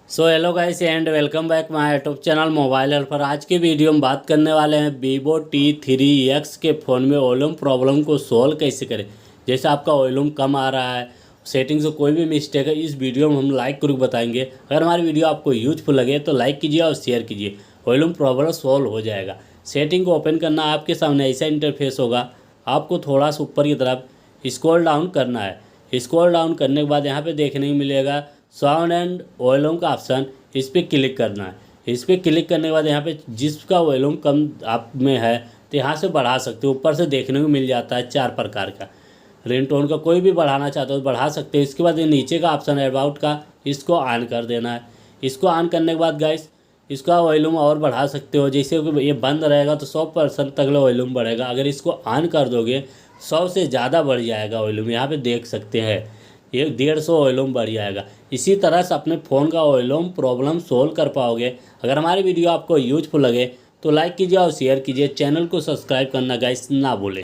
So hello guys and welcome back my YouTube channel mobile help पर। आज की video में बात करने वाले हैं वीवो T3X के फ़ोन में वॉल्यूम प्रॉब्लम को सोल्व कैसे करें। जैसे आपका वॉल्यूम कम आ रहा है, सेटिंग से कोई भी मिस्टेक है, इस वीडियो में हम लाइक करके बताएंगे। अगर हमारी वीडियो आपको यूजफुल लगे तो लाइक कीजिए और शेयर कीजिए, वॉल्यूम प्रॉब्लम सोल्व हो जाएगा। सेटिंग को ओपन करना, आपके सामने ऐसा इंटरफेस होगा। आपको थोड़ा सा ऊपर की तरफ स्क्रॉल डाउन करना है। स्क्रॉल डाउन करने के बाद यहाँ पे देखने को मिलेगा साउंड एंड वॉल्यूम का ऑप्शन, इस पर क्लिक करना है। इस पर क्लिक करने के बाद यहाँ पे जिसका वॉल्यूम कम आप में है तो यहाँ से बढ़ा सकते हो। ऊपर से देखने को मिल जाता है 4 प्रकार का। रिंगटोन का कोई भी बढ़ाना चाहते हो तो बढ़ा सकते हो। इसके बाद ये नीचे का ऑप्शन है अबाउट का, इसको ऑन कर देना है। इसको ऑन करने के बाद गाइस इसका वॉल्यूम और बढ़ा सकते हो। जैसे कि ये बंद रहेगा तो 100% तक वॉल्यूम बढ़ेगा। अगर इसको ऑन कर दोगे 100 से ज़्यादा बढ़ जाएगा वॉल्यूम। यहाँ पे देख सकते हैं ये 150 वॉल्यूम बढ़ जाएगा। इसी तरह से अपने फ़ोन का वॉल्यूम प्रॉब्लम सोल्व कर पाओगे। अगर हमारी वीडियो आपको यूजफुल लगे तो लाइक कीजिए और शेयर कीजिए। चैनल को सब्सक्राइब करना गाइस ना भूलें।